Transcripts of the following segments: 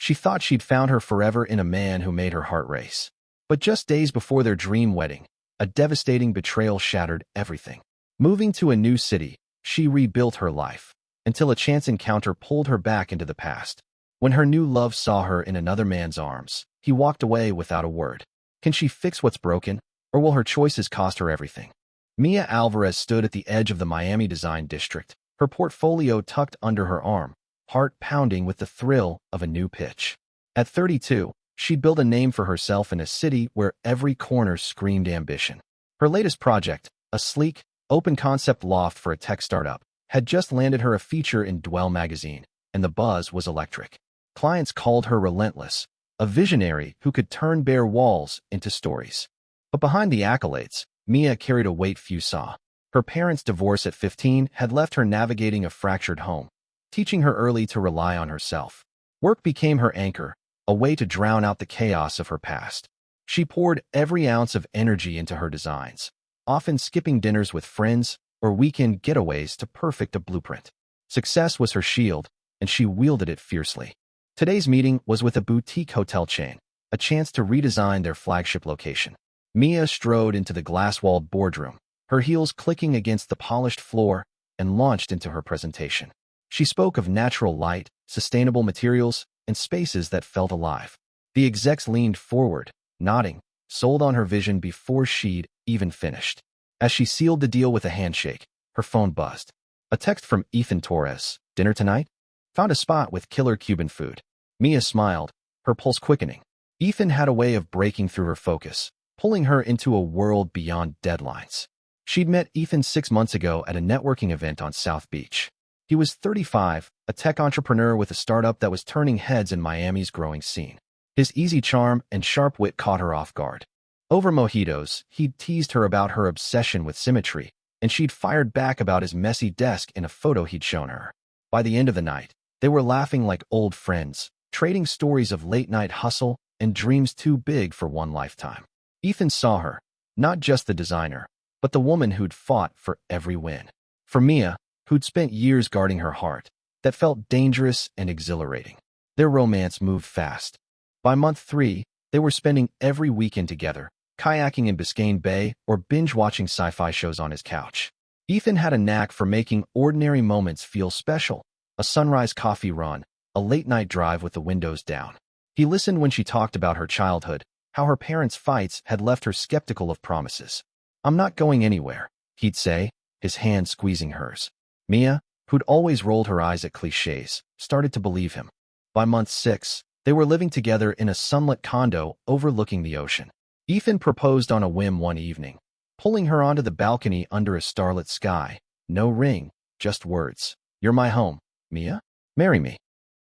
She thought she'd found her forever in a man who made her heart race. But just days before their dream wedding, a devastating betrayal shattered everything. Moving to a new city, she rebuilt her life, until a chance encounter pulled her back into the past. When her new love saw her in another man's arms, he walked away without a word. Can she fix what's broken, or will her choices cost her everything? Mia Alvarez stood at the edge of the Miami design district, her portfolio tucked under her arm, heart pounding with the thrill of a new pitch. At 32, she'd built a name for herself in a city where every corner screamed ambition. Her latest project, a sleek, open-concept loft for a tech startup, had just landed her a feature in Dwell magazine, and the buzz was electric. Clients called her relentless, a visionary who could turn bare walls into stories. But behind the accolades, Mia carried a weight few saw. Her parents' divorce at 15 had left her navigating a fractured home, teaching her early to rely on herself. Work became her anchor, a way to drown out the chaos of her past. She poured every ounce of energy into her designs, often skipping dinners with friends or weekend getaways to perfect a blueprint. Success was her shield, and she wielded it fiercely. Today's meeting was with a boutique hotel chain, a chance to redesign their flagship location. Mia strode into the glass-walled boardroom, her heels clicking against the polished floor, and launched into her presentation. She spoke of natural light, sustainable materials, and spaces that felt alive. The execs leaned forward, nodding, sold on her vision before she'd even finished. As she sealed the deal with a handshake, her phone buzzed. A text from Ethan Torres. Dinner tonight? Found a spot with killer Cuban food. Mia smiled, her pulse quickening. Ethan had a way of breaking through her focus, pulling her into a world beyond deadlines. She'd met Ethan 6 months ago at a networking event on South Beach. He was 35, a tech entrepreneur with a startup that was turning heads in Miami's growing scene. His easy charm and sharp wit caught her off guard. Over mojitos, he'd teased her about her obsession with symmetry, and she'd fired back about his messy desk in a photo he'd shown her. By the end of the night, they were laughing like old friends, trading stories of late-night hustle and dreams too big for one lifetime. Ethan saw her, not just the designer, but the woman who'd fought for every win. For Mia, who'd spent years guarding her heart, that felt dangerous and exhilarating. Their romance moved fast. By month 3, they were spending every weekend together, kayaking in Biscayne Bay or binge-watching sci-fi shows on his couch. Ethan had a knack for making ordinary moments feel special. A sunrise coffee run, a late-night drive with the windows down. He listened when she talked about her childhood, how her parents' fights had left her skeptical of promises. "I'm not going anywhere," he'd say, his hand squeezing hers. Mia, who'd always rolled her eyes at cliches, started to believe him. By month 6, they were living together in a sunlit condo overlooking the ocean. Ethan proposed on a whim one evening, pulling her onto the balcony under a starlit sky. No ring, just words. "You're my home, Mia. Marry me."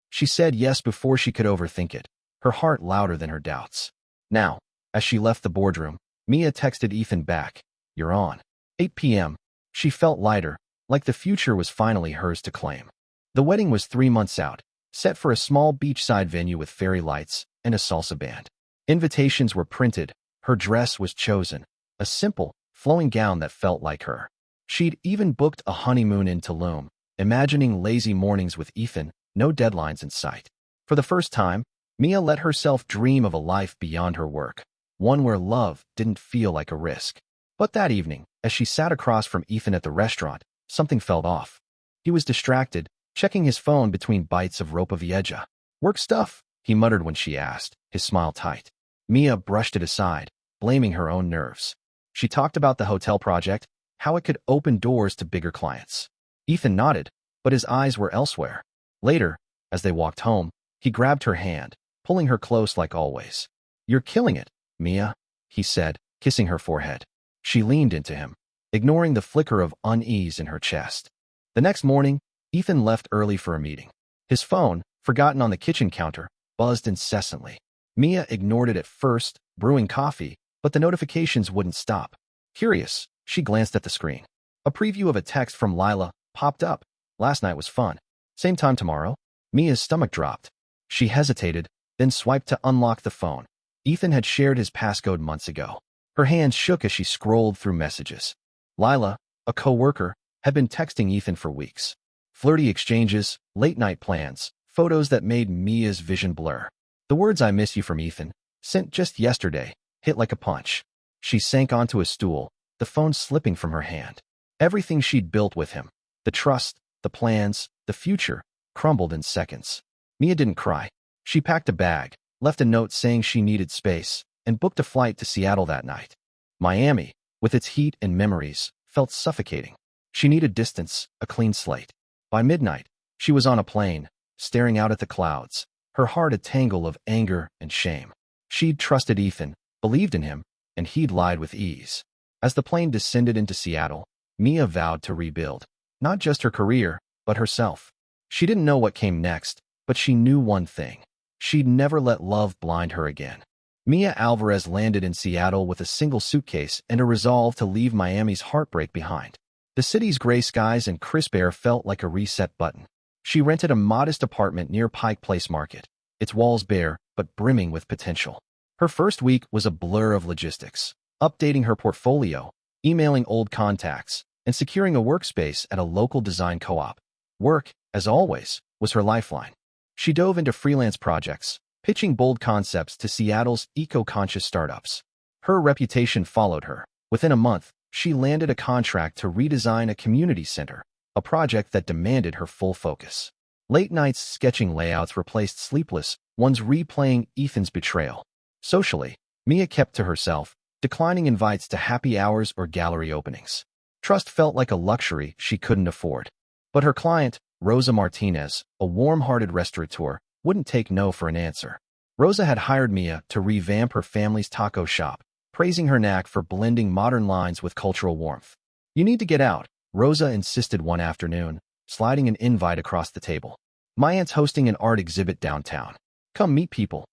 She said yes before she could overthink it, her heart louder than her doubts. Now, as she left the boardroom, Mia texted Ethan back. "You're on." 8 p.m. She felt lighter, like the future was finally hers to claim. The wedding was 3 months out, set for a small beachside venue with fairy lights and a salsa band. Invitations were printed, her dress was chosen, a simple, flowing gown that felt like her. She'd even booked a honeymoon in Tulum, imagining lazy mornings with Ethan, no deadlines in sight. For the first time, Mia let herself dream of a life beyond her work, one where love didn't feel like a risk. But that evening, as she sat across from Ethan at the restaurant, something felt off. He was distracted, checking his phone between bites of ropa vieja. "Work stuff," he muttered when she asked, his smile tight. Mia brushed it aside, blaming her own nerves. She talked about the hotel project, how it could open doors to bigger clients. Ethan nodded, but his eyes were elsewhere. Later, as they walked home, he grabbed her hand, pulling her close like always. "You're killing it, Mia," he said, kissing her forehead. She leaned into him, ignoring the flicker of unease in her chest. The next morning, Ethan left early for a meeting. His phone, forgotten on the kitchen counter, buzzed incessantly. Mia ignored it at first, brewing coffee, but the notifications wouldn't stop. Curious, she glanced at the screen. A preview of a text from Lila popped up. "Last night was fun. Same time tomorrow?" Mia's stomach dropped. She hesitated, then swiped to unlock the phone. Ethan had shared his passcode months ago. Her hands shook as she scrolled through messages. Lila, a co-worker, had been texting Ethan for weeks. Flirty exchanges, late-night plans, photos that made Mia's vision blur. The words "I miss you" from Ethan, sent just yesterday, hit like a punch. She sank onto a stool, the phone slipping from her hand. Everything she'd built with him, the trust, the plans, the future, crumbled in seconds. Mia didn't cry. She packed a bag, left a note saying she needed space, and booked a flight to Seattle that night. Miami, with its heat and memories, felt suffocating. She needed distance, a clean slate. By midnight, she was on a plane, staring out at the clouds, her heart a tangle of anger and shame. She'd trusted Ethan, believed in him, and he'd lied with ease. As the plane descended into Seattle, Mia vowed to rebuild, not just her career, but herself. She didn't know what came next, but she knew one thing. She'd never let love blind her again. Mia Alvarez landed in Seattle with a single suitcase and a resolve to leave Miami's heartbreak behind. The city's gray skies and crisp air felt like a reset button. She rented a modest apartment near Pike Place Market, its walls bare but brimming with potential. Her first week was a blur of logistics, updating her portfolio, emailing old contacts, and securing a workspace at a local design co-op. Work, as always, was her lifeline. She dove into freelance projects, pitching bold concepts to Seattle's eco-conscious startups. Her reputation followed her. Within a month, she landed a contract to redesign a community center, a project that demanded her full focus. Late nights sketching layouts replaced sleepless ones replaying Ethan's betrayal. Socially, Mia kept to herself, declining invites to happy hours or gallery openings. Trust felt like a luxury she couldn't afford. But her client, Rosa Martinez, a warm-hearted restaurateur, wouldn't take no for an answer. Rosa had hired Mia to revamp her family's taco shop, praising her knack for blending modern lines with cultural warmth. "You need to get out," Rosa insisted one afternoon, sliding an invite across the table. "My aunt's hosting an art exhibit downtown. Come meet people."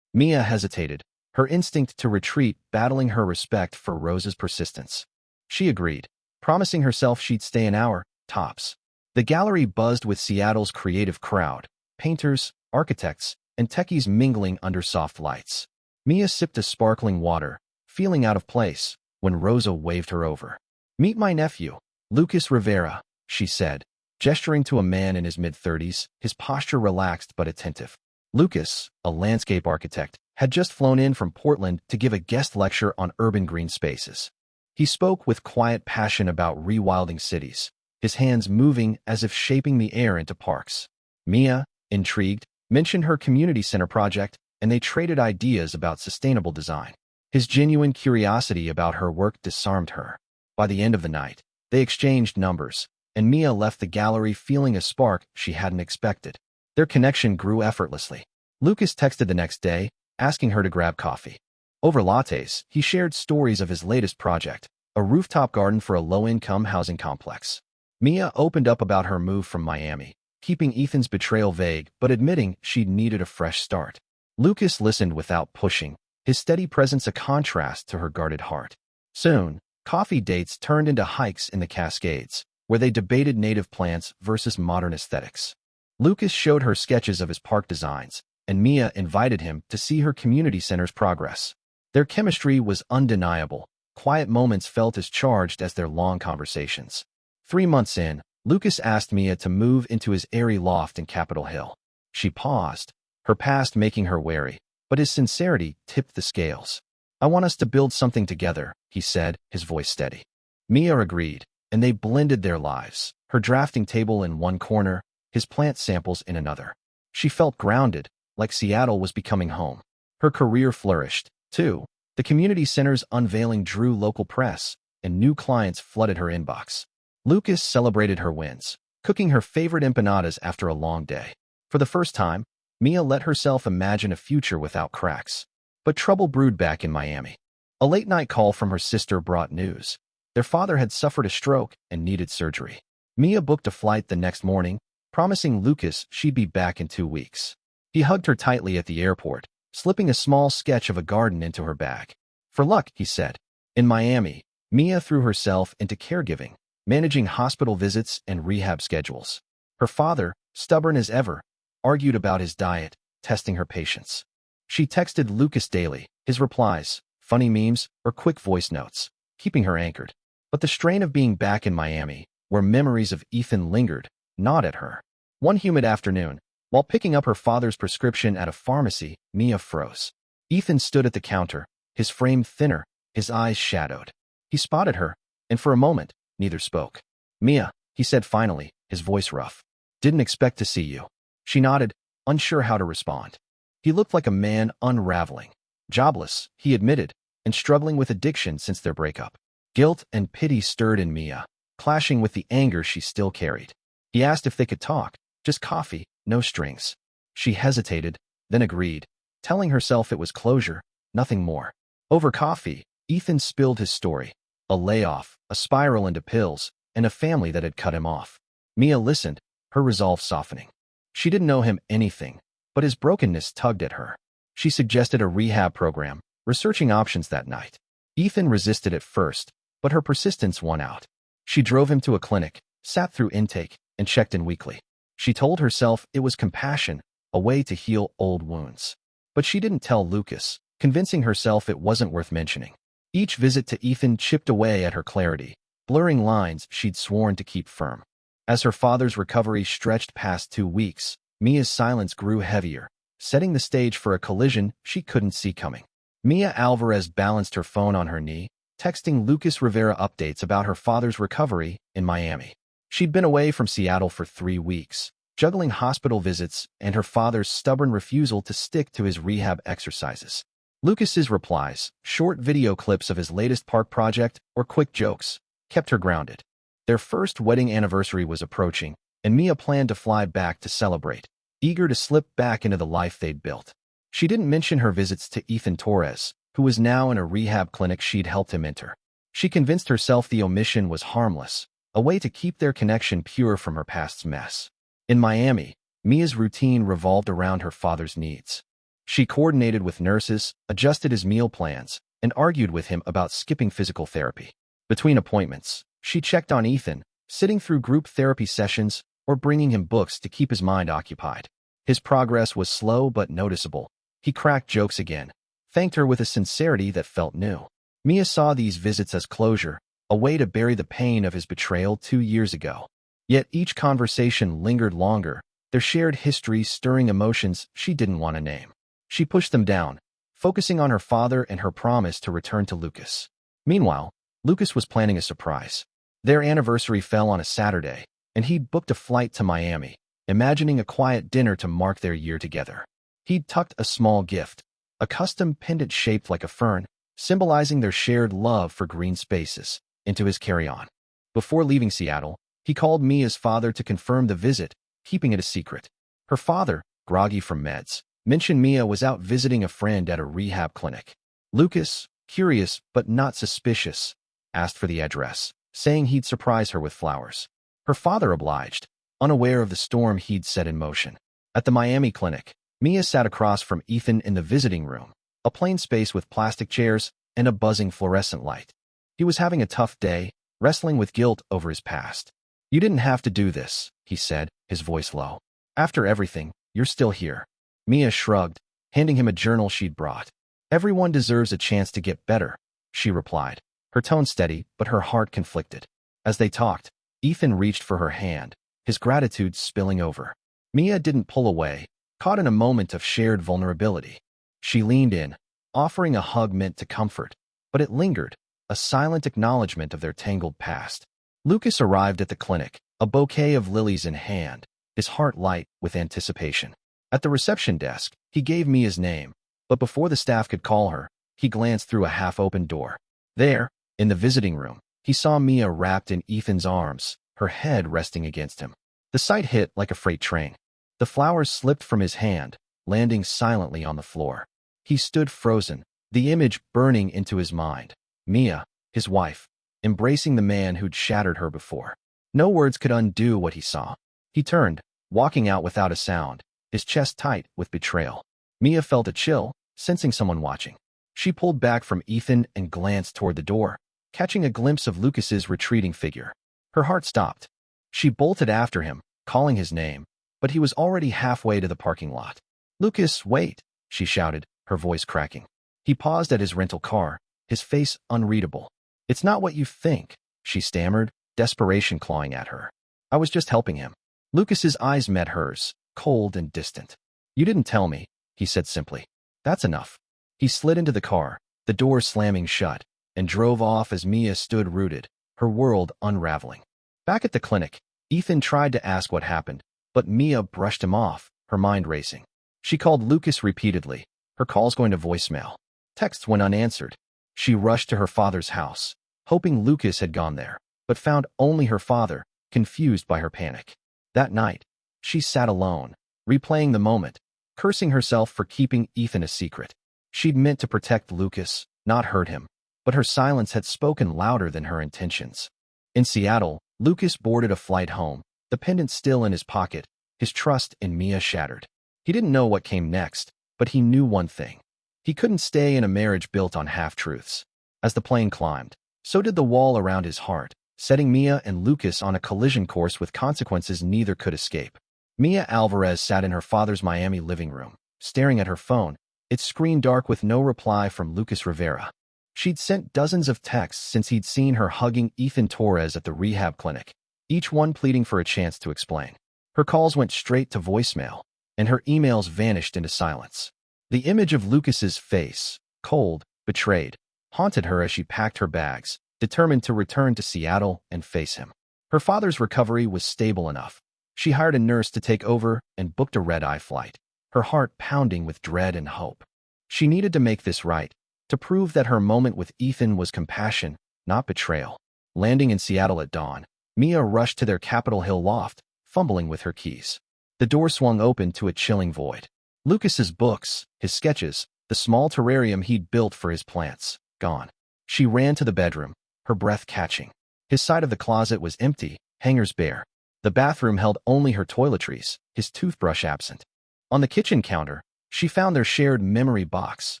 Mia hesitated, her instinct to retreat battling her respect for Rosa's persistence. She agreed, promising herself she'd stay an hour, tops. The gallery buzzed with Seattle's creative crowd, painters, architects, and techies mingling under soft lights. Mia sipped a sparkling water, feeling out of place, when Rosa waved her over. "Meet my nephew, Lucas Rivera," she said, gesturing to a man in his mid-30s, his posture relaxed but attentive. Lucas, a landscape architect, had just flown in from Portland to give a guest lecture on urban green spaces. He spoke with quiet passion about rewilding cities, his hands moving as if shaping the air into parks. Mia, intrigued, mentioned her community center project, and they traded ideas about sustainable design. His genuine curiosity about her work disarmed her. By the end of the night, they exchanged numbers, and Mia left the gallery feeling a spark she hadn't expected. Their connection grew effortlessly. Lucas texted the next day, asking her to grab coffee. Over lattes, he shared stories of his latest project, a rooftop garden for a low-income housing complex. Mia opened up about her move from Miami, keeping Ethan's betrayal vague but admitting she'd needed a fresh start. Lucas listened without pushing, his steady presence a contrast to her guarded heart. Soon, coffee dates turned into hikes in the Cascades, where they debated native plants versus modern aesthetics. Lucas showed her sketches of his park designs, and Mia invited him to see her community center's progress. Their chemistry was undeniable. Quiet moments felt as charged as their long conversations. 3 months in, Lucas asked Mia to move into his airy loft in Capitol Hill. She paused, her past making her wary, but his sincerity tipped the scales. "I want us to build something together," he said, his voice steady. Mia agreed, and they blended their lives, her drafting table in one corner, his plant samples in another. She felt grounded, like Seattle was becoming home. Her career flourished, too. The community center's unveiling drew local press, and new clients flooded her inbox. Lucas celebrated her wins, cooking her favorite empanadas after a long day. For the first time, Mia let herself imagine a future without cracks. But trouble brewed back in Miami. A late-night call from her sister brought news. Their father had suffered a stroke and needed surgery. Mia booked a flight the next morning, promising Lucas she'd be back in 2 weeks. He hugged her tightly at the airport, slipping a small sketch of a garden into her bag. "For luck," he said. In Miami, Mia threw herself into caregiving, managing hospital visits and rehab schedules. Her father, stubborn as ever, argued about his diet, testing her patience. She texted Lucas daily, his replies, funny memes, or quick voice notes, keeping her anchored. But the strain of being back in Miami, where memories of Ethan lingered, gnawed at her. One humid afternoon, While picking up her father's prescription at a pharmacy, Mia froze. Ethan stood at the counter, his frame thinner, his eyes shadowed. He spotted her, and for a moment, neither spoke. "Mia," he said finally, his voice rough. "Didn't expect to see you." She nodded, unsure how to respond. He looked like a man unraveling. Jobless, he admitted, and struggling with addiction since their breakup. Guilt and pity stirred in Mia, clashing with the anger she still carried. He asked if they could talk, just coffee, no strings. She hesitated, then agreed, telling herself it was closure, nothing more. Over coffee, Ethan spilled his story. A layoff, a spiral into pills, and a family that had cut him off. Mia listened, her resolve softening. She didn't know him anything, but his brokenness tugged at her. She suggested a rehab program, researching options that night. Ethan resisted at first, but her persistence won out. She drove him to a clinic, sat through intake, and checked in weekly. She told herself it was compassion, a way to heal old wounds. But she didn't tell Lucas, convincing herself it wasn't worth mentioning. Each visit to Ethan chipped away at her clarity, blurring lines she'd sworn to keep firm. As her father's recovery stretched past 2 weeks, Mia's silence grew heavier, setting the stage for a collision she couldn't see coming. Mia Alvarez balanced her phone on her knee, texting Lucas Rivera updates about her father's recovery in Miami. She'd been away from Seattle for 3 weeks, juggling hospital visits and her father's stubborn refusal to stick to his rehab exercises. Lucas's replies, short video clips of his latest park project or quick jokes, kept her grounded. Their first wedding anniversary was approaching, and Mia planned to fly back to celebrate, eager to slip back into the life they'd built. She didn't mention her visits to Ethan Torres, who was now in a rehab clinic she'd helped him enter. She convinced herself the omission was harmless, a way to keep their connection pure from her past's mess. In Miami, Mia's routine revolved around her father's needs. She coordinated with nurses, adjusted his meal plans, and argued with him about skipping physical therapy. Between appointments, she checked on Ethan, sitting through group therapy sessions or bringing him books to keep his mind occupied. His progress was slow but noticeable. He cracked jokes again, thanked her with a sincerity that felt new. Mia saw these visits as closure, a way to bury the pain of his betrayal 2 years ago. Yet each conversation lingered longer, their shared history stirring emotions she didn't want to name. She pushed them down, focusing on her father and her promise to return to Lucas. Meanwhile, Lucas was planning a surprise. Their anniversary fell on a Saturday, and he'd booked a flight to Miami, imagining a quiet dinner to mark their year together. He'd tucked a small gift, a custom pendant shaped like a fern, symbolizing their shared love for green spaces, into his carry-on. Before leaving Seattle, he called Mia's father to confirm the visit, keeping it a secret. Her father, groggy from meds, mentioned Mia was out visiting a friend at a rehab clinic. Lucas, curious but not suspicious, asked for the address, saying he'd surprise her with flowers. Her father obliged, unaware of the storm he'd set in motion. At the Miami clinic, Mia sat across from Ethan in the visiting room, a plain space with plastic chairs and a buzzing fluorescent light. He was having a tough day, wrestling with guilt over his past. "You didn't have to do this," he said, his voice low. "After everything, you're still here." Mia shrugged, handing him a journal she'd brought. "Everyone deserves a chance to get better," she replied, her tone steady but her heart conflicted. As they talked, Ethan reached for her hand, his gratitude spilling over. Mia didn't pull away, caught in a moment of shared vulnerability. She leaned in, offering a hug meant to comfort, but it lingered, a silent acknowledgement of their tangled past. Lucas arrived at the clinic, a bouquet of lilies in hand, his heart light with anticipation. At the reception desk, he gave Mia's name, but before the staff could call her, he glanced through a half-open door. There, in the visiting room, he saw Mia wrapped in Ethan's arms, her head resting against him. The sight hit like a freight train. The flowers slipped from his hand, landing silently on the floor. He stood frozen, the image burning into his mind. Mia, his wife, embracing the man who'd shattered her before. No words could undo what he saw. He turned, walking out without a sound, his chest tight with betrayal. Mia felt a chill, sensing someone watching. She pulled back from Ethan and glanced toward the door, catching a glimpse of Lucas's retreating figure. Her heart stopped. She bolted after him, calling his name, but he was already halfway to the parking lot. "Lucas, wait," she shouted, her voice cracking. He paused at his rental car, his face unreadable. "It's not what you think," she stammered, desperation clawing at her. "I was just helping him." Lucas's eyes met hers, cold and distant. "You didn't tell me," he said simply. "That's enough." He slid into the car, the door slamming shut, and drove off as Mia stood rooted, her world unraveling. Back at the clinic, Ethan tried to ask what happened, but Mia brushed him off, her mind racing. She called Lucas repeatedly, her calls going to voicemail. Texts went unanswered. She rushed to her father's house, hoping Lucas had gone there, but found only her father, confused by her panic. That night, she sat alone, replaying the moment, cursing herself for keeping Ethan a secret. She'd meant to protect Lucas, not hurt him, but her silence had spoken louder than her intentions. In Seattle, Lucas boarded a flight home, the pendant still in his pocket, his trust in Mia shattered. He didn't know what came next, but he knew one thing. He couldn't stay in a marriage built on half-truths. As the plane climbed, so did the wall around his heart, setting Mia and Lucas on a collision course with consequences neither could escape. Mia Alvarez sat in her father's Miami living room, staring at her phone, its screen dark with no reply from Lucas Rivera. She'd sent dozens of texts since he'd seen her hugging Ethan Torres at the rehab clinic, each one pleading for a chance to explain. Her calls went straight to voicemail, and her emails vanished into silence. The image of Lucas's face, cold, betrayed, haunted her as she packed her bags, determined to return to Seattle and face him. Her father's recovery was stable enough. She hired a nurse to take over and booked a red-eye flight, her heart pounding with dread and hope. She needed to make this right, to prove that her moment with Ethan was compassion, not betrayal. Landing in Seattle at dawn, Mia rushed to their Capitol Hill loft, fumbling with her keys. The door swung open to a chilling void. Lucas's books, his sketches, the small terrarium he'd built for his plants, gone. She ran to the bedroom, her breath catching. His side of the closet was empty, hangers bare. The bathroom held only her toiletries, his toothbrush absent. On the kitchen counter, she found their shared memory box,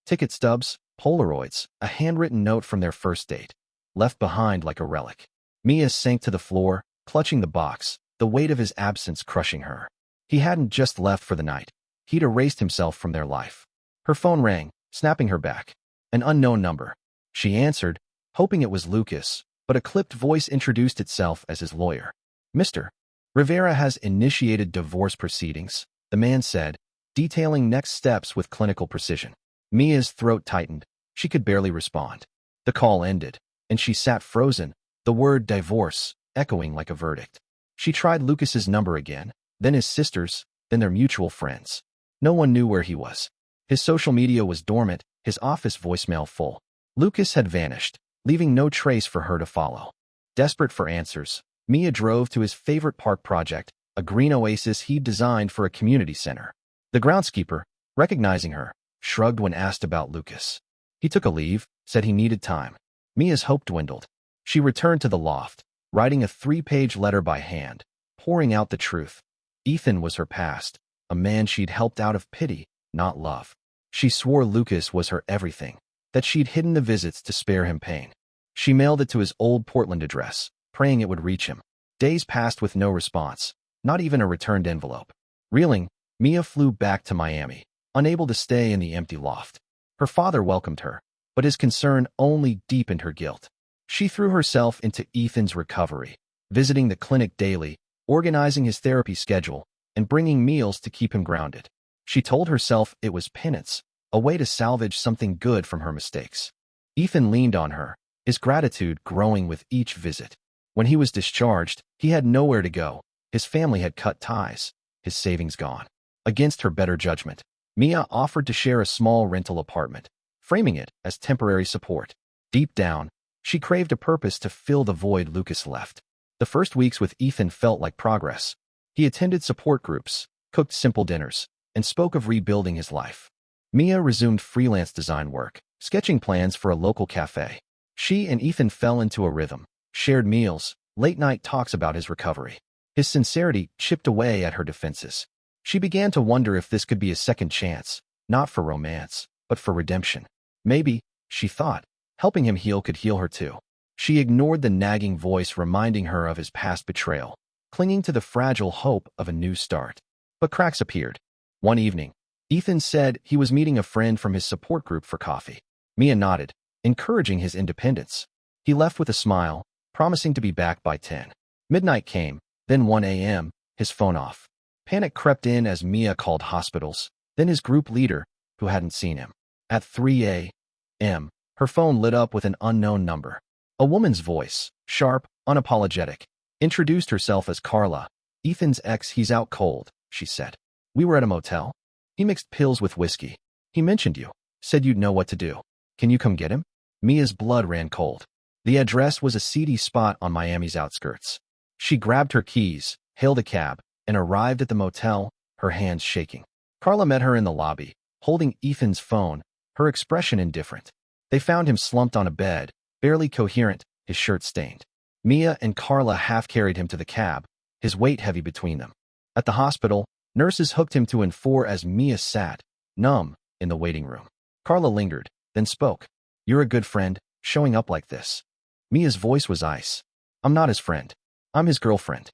ticket stubs, Polaroids, a handwritten note from their first date, left behind like a relic. Mia sank to the floor, clutching the box, the weight of his absence crushing her. He hadn't just left for the night. He'd erased himself from their life. Her phone rang, snapping her back. An unknown number. She answered, hoping it was Lucas, but a clipped voice introduced itself as his lawyer. "Mr. Rivera has initiated divorce proceedings," the man said, detailing next steps with clinical precision. Mia's throat tightened. She could barely respond. The call ended, and she sat frozen, the word divorce echoing like a verdict. She tried Lucas's number again, then his sister's, then their mutual friends. No one knew where he was. His social media was dormant, his office voicemail full. Lucas had vanished, leaving no trace for her to follow. Desperate for answers, Mia drove to his favorite park project, a green oasis he'd designed for a community center. The groundskeeper, recognizing her, shrugged when asked about Lucas. He took a leave, said he needed time. Mia's hope dwindled. She returned to the loft, writing a 3-page letter by hand, pouring out the truth. Ethan was her past, a man she'd helped out of pity, not love. She swore Lucas was her everything, that she'd hidden the visits to spare him pain. She mailed it to his old Portland address, praying it would reach him. Days passed with no response, not even a returned envelope. Reeling, Mia flew back to Miami, unable to stay in the empty loft. Her father welcomed her, but his concern only deepened her guilt. She threw herself into Ethan's recovery, visiting the clinic daily, organizing his therapy schedule, and bringing meals to keep him grounded. She told herself it was penance, a way to salvage something good from her mistakes. Ethan leaned on her, his gratitude growing with each visit. When he was discharged, he had nowhere to go. His family had cut ties, his savings gone. Against her better judgment, Mia offered to share a small rental apartment, framing it as temporary support. Deep down, she craved a purpose to fill the void Lucas left. The first weeks with Ethan felt like progress. He attended support groups, cooked simple dinners, and spoke of rebuilding his life. Mia resumed freelance design work, sketching plans for a local cafe. She and Ethan fell into a rhythm, shared meals, late-night talks about his recovery. His sincerity chipped away at her defenses. She began to wonder if this could be a second chance, not for romance, but for redemption. Maybe, she thought, helping him heal could heal her too. She ignored the nagging voice reminding her of his past betrayal, clinging to the fragile hope of a new start. But cracks appeared. One evening, Ethan said he was meeting a friend from his support group for coffee. Mia nodded, encouraging his independence. He left with a smile, promising to be back by 10. Midnight came, then 1 a.m., his phone off. Panic crept in as Mia called hospitals, then his group leader, who hadn't seen him. At 3 a.m., her phone lit up with an unknown number. A woman's voice, sharp, unapologetic, introduced herself as Carla. "Ethan's ex, he's out cold," she said. "We were at a motel. He mixed pills with whiskey. He mentioned you, said you'd know what to do. Can you come get him?" Mia's blood ran cold. The address was a seedy spot on Miami's outskirts. She grabbed her keys, hailed a cab, and arrived at the motel, her hands shaking. Carla met her in the lobby, holding Ethan's phone, her expression indifferent. They found him slumped on a bed, barely coherent, his shirt stained. Mia and Carla half-carried him to the cab, his weight heavy between them. At the hospital, nurses hooked him to an 4 as Mia sat, numb, in the waiting room. Carla lingered, then spoke. "You're a good friend, showing up like this." Mia's voice was ice. "I'm not his friend. I'm his girlfriend."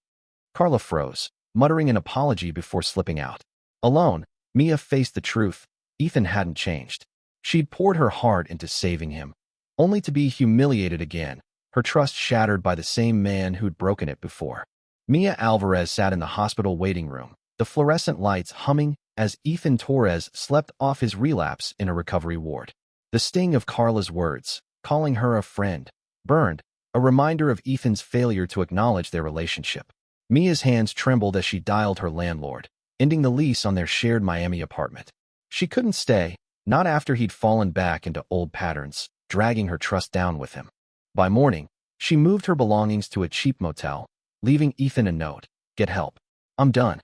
Carla froze, muttering an apology before slipping out. Alone, Mia faced the truth. Ethan hadn't changed. She'd poured her heart into saving him, only to be humiliated again, her trust shattered by the same man who'd broken it before. Mia Alvarez sat in the hospital waiting room, the fluorescent lights humming as Ethan Torres slept off his relapse in a recovery ward. The sting of Carla's words, calling her a friend, burned, a reminder of Ethan's failure to acknowledge their relationship. Mia's hands trembled as she dialed her landlord, ending the lease on their shared Miami apartment. She couldn't stay, not after he'd fallen back into old patterns, dragging her trust down with him. By morning, she moved her belongings to a cheap motel, leaving Ethan a note. "Get help. I'm done."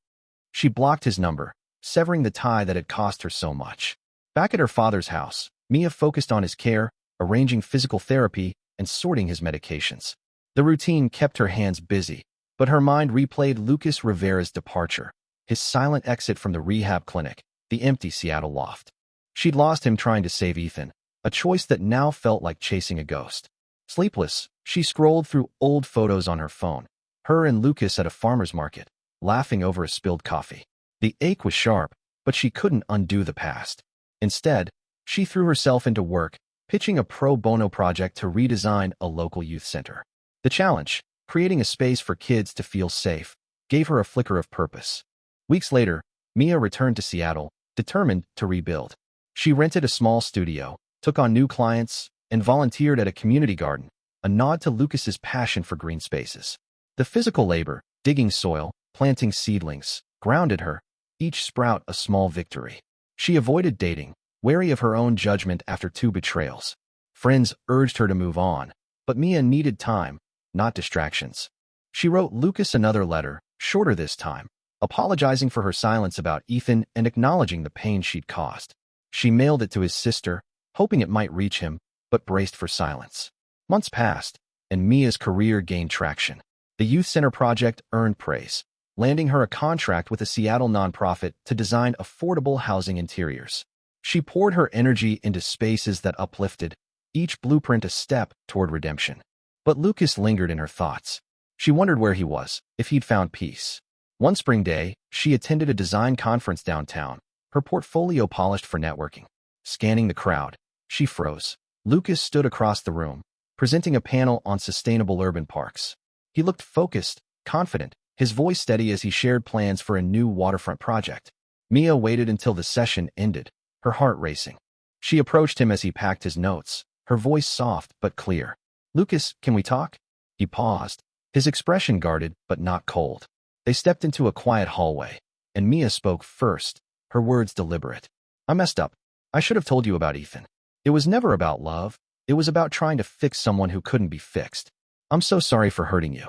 She blocked his number, severing the tie that had cost her so much. Back at her father's house, Mia focused on his care, arranging physical therapy, and sorting his medications. The routine kept her hands busy, but her mind replayed Lucas Rivera's departure, his silent exit from the rehab clinic, the empty Seattle loft. She'd lost him trying to save Ethan, a choice that now felt like chasing a ghost. Sleepless, she scrolled through old photos on her phone, her and Lucas at a farmer's market, laughing over a spilled coffee. The ache was sharp, but she couldn't undo the past. Instead, she threw herself into work, pitching a pro bono project to redesign a local youth center. The challenge, creating a space for kids to feel safe, gave her a flicker of purpose. Weeks later, Mia returned to Seattle, determined to rebuild. She rented a small studio, took on new clients, and volunteered at a community garden, a nod to Lucas's passion for green spaces. The physical labor, digging soil, planting seedlings, grounded her, each sprout a small victory. She avoided dating, wary of her own judgment after 2 betrayals. Friends urged her to move on, but Mia needed time, not distractions. She wrote Lucas another letter, shorter this time, apologizing for her silence about Ethan and acknowledging the pain she'd caused. She mailed it to his sister, hoping it might reach him, but braced for silence. Months passed, and Mia's career gained traction. The youth center project earned praise, landing her a contract with a Seattle nonprofit to design affordable housing interiors. She poured her energy into spaces that uplifted, each blueprint a step toward redemption. But Lucas lingered in her thoughts. She wondered where he was, if he'd found peace. One spring day, she attended a design conference downtown, her portfolio polished for networking. Scanning the crowd, she froze. Lucas stood across the room, presenting a panel on sustainable urban parks. He looked focused, confident, his voice steady as he shared plans for a new waterfront project. Mia waited until the session ended, her heart racing. She approached him as he packed his notes, her voice soft but clear. "Lucas, can we talk?" He paused, his expression guarded but not cold. They stepped into a quiet hallway, and Mia spoke first, her words deliberate. "I messed up. I should have told you about Ethan. It was never about love. It was about trying to fix someone who couldn't be fixed. I'm so sorry for hurting you."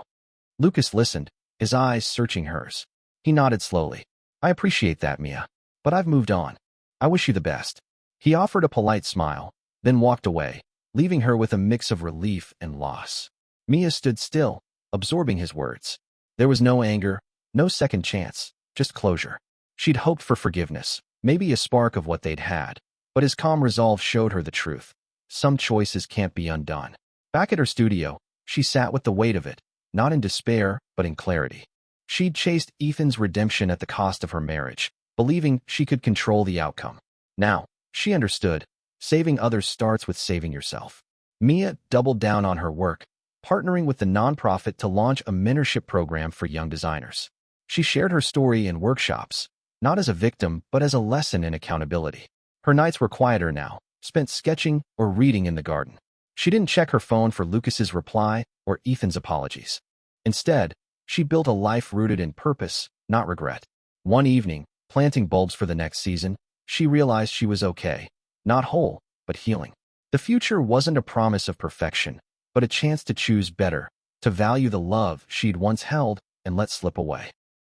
Lucas listened, his eyes searching hers. He nodded slowly. "I appreciate that, Mia. But I've moved on. I wish you the best." He offered a polite smile, then walked away, leaving her with a mix of relief and loss. Mia stood still, absorbing his words. There was no anger, no second chance, just closure. She'd hoped for forgiveness, maybe a spark of what they'd had, but his calm resolve showed her the truth. Some choices can't be undone. Back at her studio, she sat with the weight of it, not in despair, but in clarity. She'd chased Ethan's redemption at the cost of her marriage, believing she could control the outcome. Now, she understood, saving others starts with saving yourself. Mia doubled down on her work, partnering with the nonprofit to launch a mentorship program for young designers. She shared her story in workshops, not as a victim, but as a lesson in accountability. Her nights were quieter now, spent sketching or reading in the garden. She didn't check her phone for Lucas's reply or Ethan's apologies. Instead, she built a life rooted in purpose, not regret. One evening, planting bulbs for the next season, she realized she was okay, not whole, but healing. The future wasn't a promise of perfection, but a chance to choose better, to value the love she'd once held and let slip away.